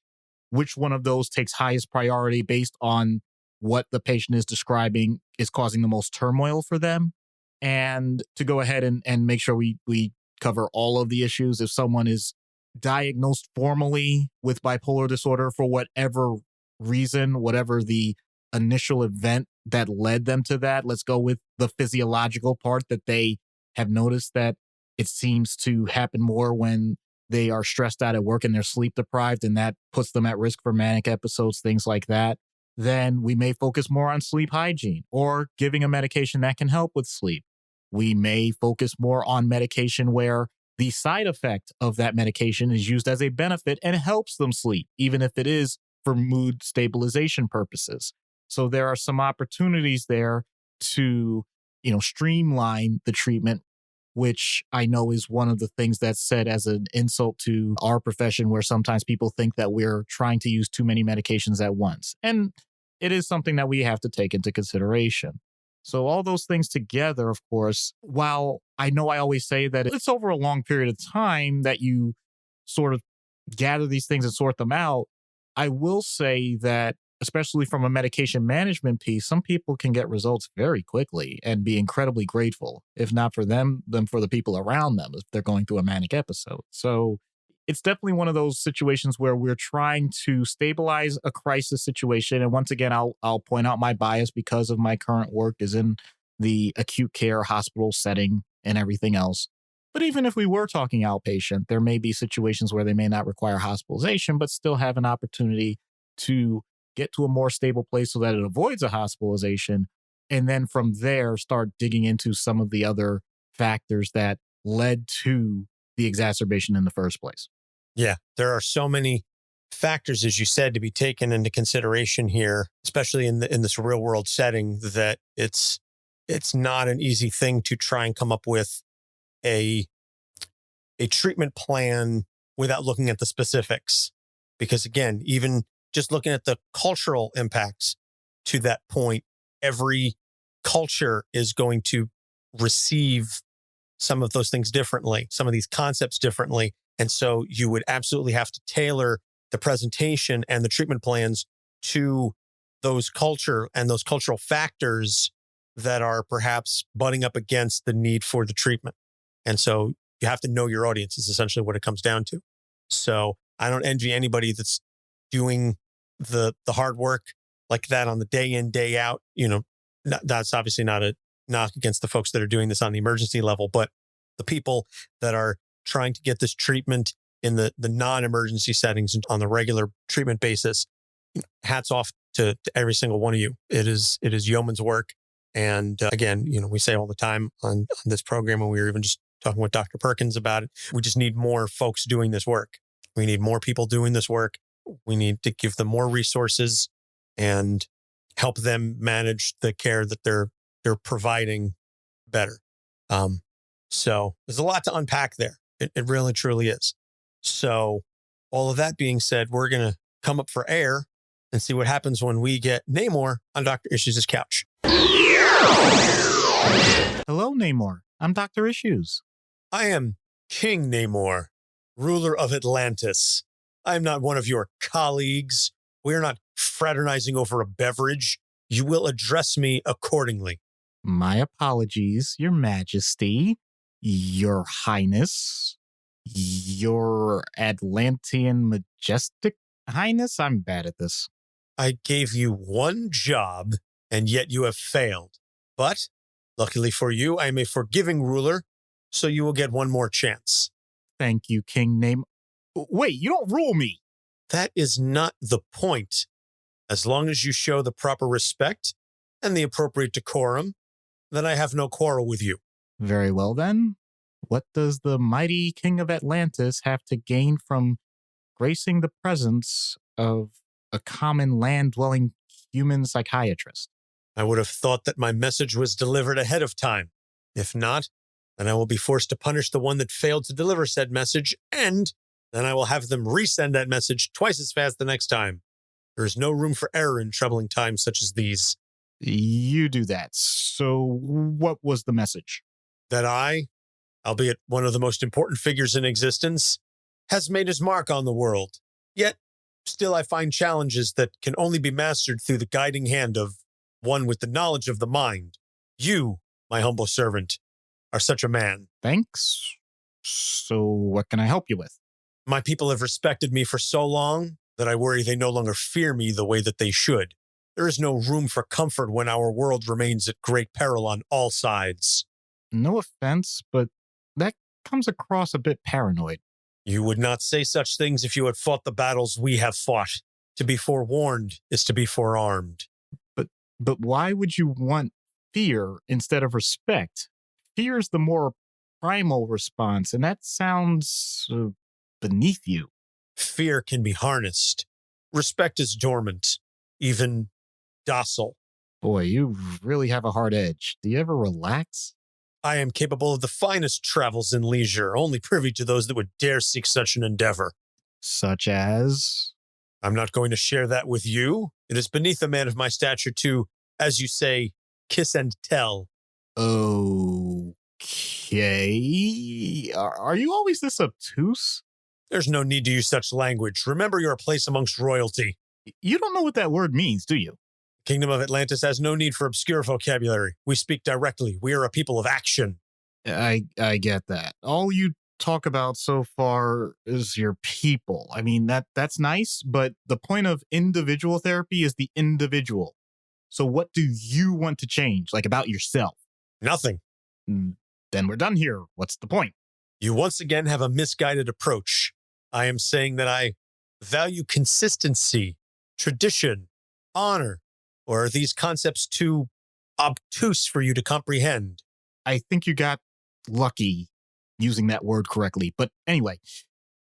which one of those takes highest priority based on what the patient is describing is causing the most turmoil for them, and to go ahead and make sure we cover all of the issues. If someone is diagnosed formally with bipolar disorder for whatever reason, whatever the initial event that led them to that, let's go with the physiological part, that they have noticed that it seems to happen more when they are stressed out at work and they're sleep deprived, and that puts them at risk for manic episodes, things like that. Then we may focus more on sleep hygiene or giving a medication that can help with sleep. We may focus more on medication where the side effect of that medication is used as a benefit and helps them sleep, even if it is for mood stabilization purposes. So there are some opportunities there to, streamline the treatment, which I know is one of the things that's said as an insult to our profession, where sometimes people think that we're trying to use too many medications at once. And it is something that we have to take into consideration. So all those things together, of course, while I know I always say that it's over a long period of time that you sort of gather these things and sort them out, I will say that especially from a medication management piece, some people can get results very quickly and be incredibly grateful, if not for them, then for the people around them if they're going through a manic episode. So it's definitely one of those situations where we're trying to stabilize a crisis situation. And once again, I'll point out my bias because of my current work is in the acute care hospital setting and everything else. But even if we were talking outpatient, there may be situations where they may not require hospitalization, but still have an opportunity to get to a more stable place so that it avoids a hospitalization. And then from there, start digging into some of the other factors that led to the exacerbation in the first place. Yeah, there are so many factors, as you said, to be taken into consideration here, especially in this real world setting, that it's not an easy thing to try and come up with a treatment plan without looking at the specifics. Because again, even just looking at the cultural impacts to that point, every culture is going to receive some of those things differently, some of these concepts differently. And so you would absolutely have to tailor the presentation and the treatment plans to those culture and those cultural factors that are perhaps butting up against the need for the treatment. And so you have to know your audience is essentially what it comes down to. So I don't envy anybody that's doing the hard work like that on the day in, day out. You know, that's obviously not a knock against the folks that are doing this on the emergency level, but the people that are trying to get this treatment in the non-emergency settings on the regular treatment basis, hats off to every single one of you. It is yeoman's work. And again, you know, we say all the time on this program, and we were even just talking with Dr. Perkins about it, we just need more folks doing this work. We need more people doing this work. We need to give them more resources and help them manage the care that they're providing better. So there's a lot to unpack there. It really, truly is. So all of that being said, we're going to come up for air and see what happens when we get Namor on Dr. Issues' couch. Hello, Namor. I'm Dr. Issues. I am King Namor, ruler of Atlantis. I am not one of your colleagues. We are not fraternizing over a beverage. You will address me accordingly. My apologies, Your Majesty, Your Highness, Your Atlantean Majestic Highness. I'm bad at this. I gave you one job, and yet you have failed. But luckily for you, I am a forgiving ruler, so you will get one more chance. Thank you, King Namor. Wait, you don't rule me. That is not the point. As long as you show the proper respect and the appropriate decorum, then I have no quarrel with you. Very well, then. What does the mighty King of Atlantis have to gain from gracing the presence of a common land-dwelling human psychiatrist? I would have thought that my message was delivered ahead of time. If not, then I will be forced to punish the one that failed to deliver said message, and then I will have them resend that message twice as fast the next time. There is no room for error in troubling times such as these. You do that. So what was the message? That I, albeit one of the most important figures in existence, has made his mark on the world. Yet, still I find challenges that can only be mastered through the guiding hand of one with the knowledge of the mind. You, my humble servant, are such a man. Thanks. So what can I help you with? My people have respected me for so long that I worry they no longer fear me the way that they should. There is no room for comfort when our world remains at great peril on all sides. No offense, but that comes across a bit paranoid. You would not say such things if you had fought the battles we have fought. To be forewarned is to be forearmed. But why would you want fear instead of respect? Fear is the more primal response, and that sounds beneath you. Fear can be harnessed. Respect is dormant, even docile. Boy, you really have a hard edge. Do you ever relax? I am capable of the finest travels and leisure, only privy to those that would dare seek such an endeavor. Such as? I'm not going to share that with you. It is beneath a man of my stature to, as you say, kiss and tell. Okay. Are you always this obtuse? There's no need to use such language. Remember your place amongst royalty. You don't know what that word means, do you? Kingdom of Atlantis has no need for obscure vocabulary. We speak directly. We are a people of action. I get that. All you talk about so far is your people. I mean, that's nice, but the point of individual therapy is the individual. So what do you want to change, like about yourself? Nothing. Then we're done here. What's the point? You once again have a misguided approach. I am saying that I value consistency, tradition, honor, or are these concepts too obtuse for you to comprehend? I think you got lucky using that word correctly. But anyway,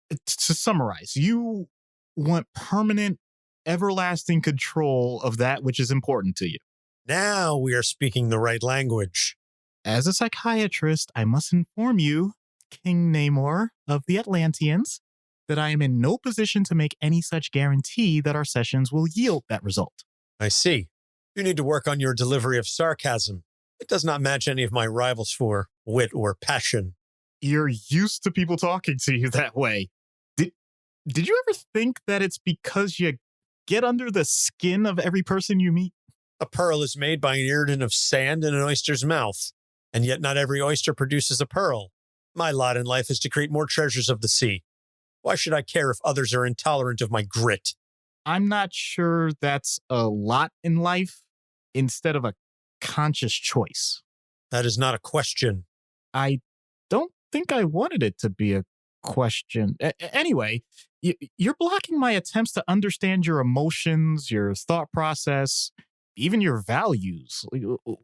to summarize, you want permanent, everlasting control of that which is important to you. Now we are speaking the right language. As a psychiatrist, I must inform you, King Namor of the Atlanteans, that I am in no position to make any such guarantee that our sessions will yield that result. I see. You need to work on your delivery of sarcasm. It does not match any of my rivals for wit or passion. You're used to people talking to you that way. Did you ever think that it's because you get under the skin of every person you meet? A pearl is made by an irritant of sand in an oyster's mouth, and yet not every oyster produces a pearl. My lot in life is to create more treasures of the sea. Why should I care if others are intolerant of my grit? I'm not sure that's a lot in life instead of a conscious choice. That is not a question. I don't think I wanted it to be a question. Anyway, you're blocking my attempts to understand your emotions, your thought process, even your values.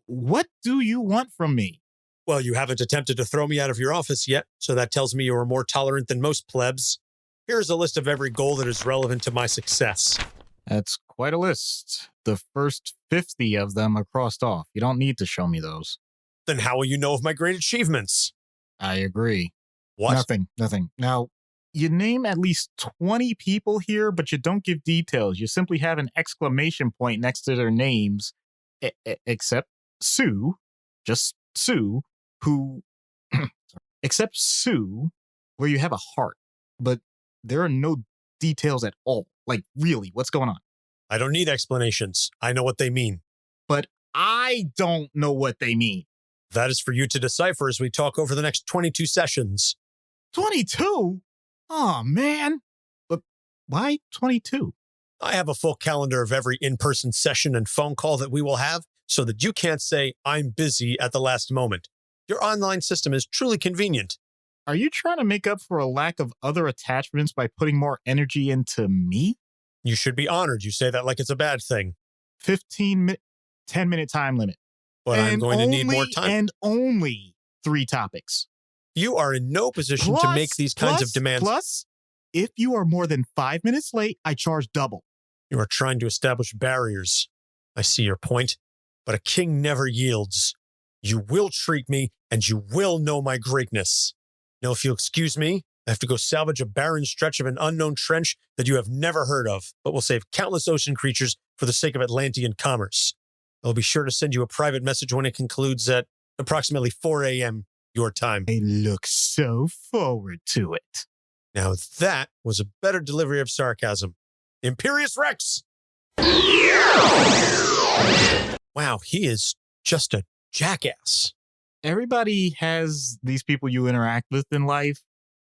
What do you want from me? Well, you haven't attempted to throw me out of your office yet, so that tells me you are more tolerant than most plebs. Here's a list of every goal that is relevant to my success. That's quite a list. The first 50 of them are crossed off. You don't need to show me those. Then how will you know of my great achievements? I agree. What? Nothing. Now, you name at least 20 people here, but you don't give details. You simply have an exclamation point next to their names, except Sue, just Sue, who, except Sue, where you have a heart, but there are no details at all. Like, really, what's going on? I don't need explanations. I know what they mean. But I don't know what they mean. That is for you to decipher as we talk over the next 22 sessions. 22? Oh, man. But why 22? I have a full calendar of every in-person session and phone call that we will have so that you can't say, I'm busy at the last moment. Your online system is truly convenient. Are you trying to make up for a lack of other attachments by putting more energy into me? You should be honored. You say that like it's a bad thing. 10-minute time limit. But I'm going to need more time. And only 3 topics. You are in no position to make these kinds of demands. Plus, if you are more than 5 minutes late, I charge double. You are trying to establish barriers. I see your point, but a king never yields. You will treat me, and you will know my greatness. Now, if you'll excuse me, I have to go salvage a barren stretch of an unknown trench that you have never heard of, but will save countless ocean creatures for the sake of Atlantean commerce. I'll be sure to send you a private message when it concludes at approximately 4 a.m. your time. I look so forward to it. Now that was a better delivery of sarcasm. Imperious Rex! Wow, he is just a jackass. Everybody has these people you interact with in life.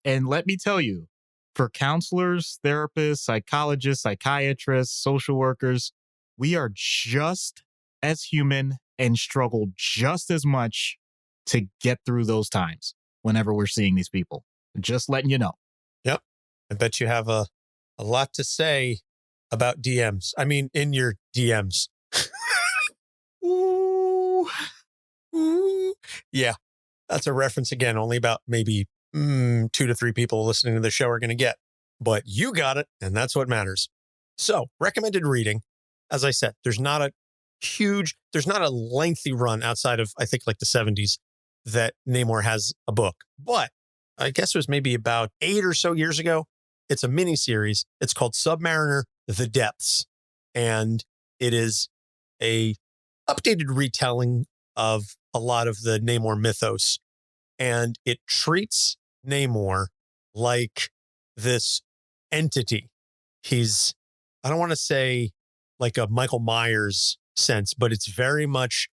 And let me tell you, for counselors, therapists, psychologists, psychiatrists, social workers, we are just as human and struggle just as much to get through those times whenever we're seeing these people. Just letting you know. Yep. I bet you have a lot to say about DMs. I mean, in your DMs. Ooh. Ooh. Yeah. That's a reference again. Only about maybe 2 to 3 people listening to the show are going to get. But you got it, and that's what matters. So, recommended reading. As I said, there's not a lengthy run outside of, I think, like the 70s that Namor has a book. But I guess it was maybe about 8 or so years ago. It's a mini series. It's called Submariner: The Depths. And it is a updated retelling of a lot of the Namor mythos. And it treats Namor like this entity. He's I don't want to say like a Michael Myers sense, but it's very much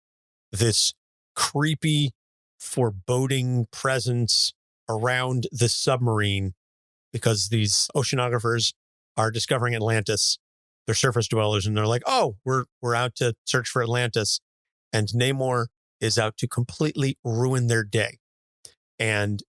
this creepy, foreboding presence around the submarine because these oceanographers are discovering Atlantis. They're surface dwellers, and they're like, oh, we're out to search for Atlantis. And Namor is out to completely ruin their day. And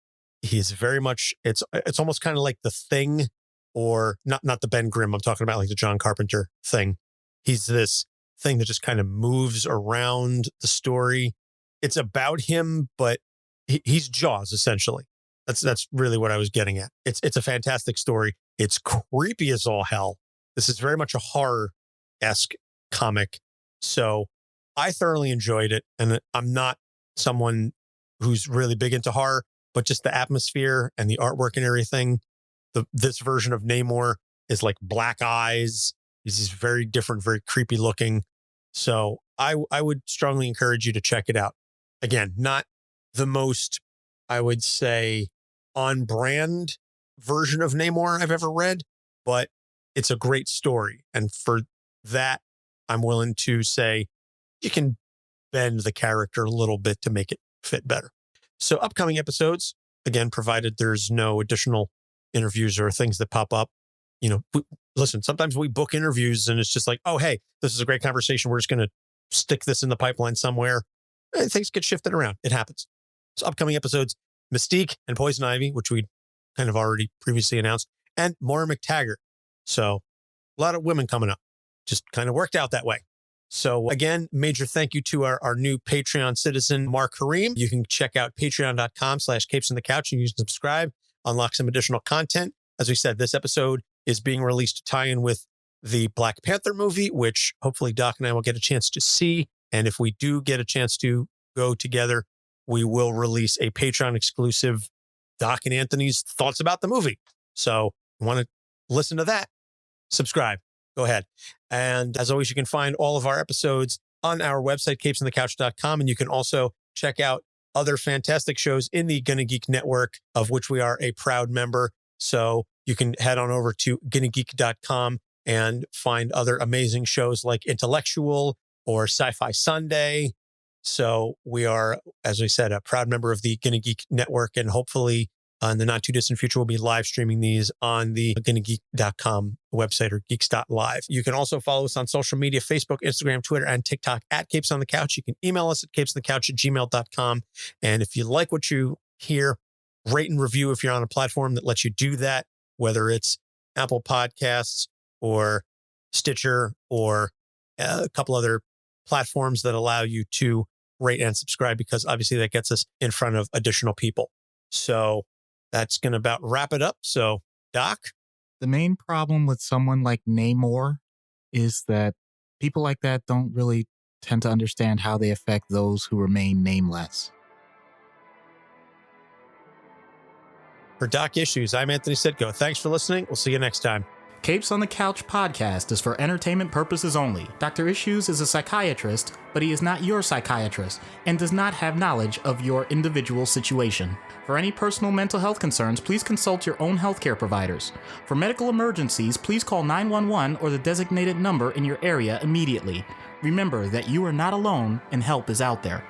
he's very much, it's almost kind of like The Thing, or not the Ben Grimm. I'm talking about like the John Carpenter Thing. He's this thing that just kind of moves around the story. It's about him, but he's Jaws, essentially. That's really what I was getting at. It's a fantastic story. It's creepy as all hell. This is very much a horror-esque comic. So I thoroughly enjoyed it. And I'm not someone who's really big into horror, but just the atmosphere and the artwork and everything. This version of Namor is like black eyes. He's very different, very creepy looking. So I would strongly encourage you to check it out. Again, not the most, I would say, on-brand version of Namor I've ever read, but it's a great story. And for that, I'm willing to say you can bend the character a little bit to make it fit better. So upcoming episodes, again, provided there's no additional interviews or things that pop up, listen, sometimes we book interviews and it's just like, oh, hey, this is a great conversation. We're just going to stick this in the pipeline somewhere. And things get shifted around. It happens. So upcoming episodes, Mystique and Poison Ivy, which we kind of already previously announced, and Moira McTaggart. So a lot of women coming up. Just kind of worked out that way. So again, major thank you to our new Patreon citizen, Amar-Kareem. You can check out patreon.com/capesonthecouch and you can subscribe, unlock some additional content. As we said, this episode is being released to tie in with the Black Panther movie, which hopefully Doc and I will get a chance to see. And if we do get a chance to go together, we will release a Patreon exclusive Doc and Anthony's thoughts about the movie. So if you want to listen to that, subscribe. Go ahead. And as always, you can find all of our episodes on our website, capesonthecouch.com. And you can also check out other fantastic shows in the Gonna Geek network, of which we are a proud member. So you can head on over to gonnageek.com and find other amazing shows like Intellectual or Sci-Fi Sunday. So we are, as I said, a proud member of the Gonna Geek network, and hopefully in the not too distant future, we'll be live streaming these on the gonnageek.com website or geeks.live. You can also follow us on social media, Facebook, Instagram, Twitter, and TikTok at Capes on the Couch. You can email us at capesonthecouch@gmail.com. And if you like what you hear, rate and review if you're on a platform that lets you do that, whether it's Apple Podcasts or Stitcher or a couple other platforms that allow you to rate and subscribe, because obviously that gets us in front of additional people. So that's going to about wrap it up. So, Doc? The main problem with someone like Namor is that people like that don't really tend to understand how they affect those who remain nameless. For Doc Issues, I'm Anthony Sitko. Thanks for listening. We'll see you next time. Capes on the Couch podcast is for entertainment purposes only. Dr. Issues is a psychiatrist, but he is not your psychiatrist and does not have knowledge of your individual situation. For any personal mental health concerns, please consult your own healthcare providers. For medical emergencies, please call 911 or the designated number in your area immediately. Remember that you are not alone and help is out there.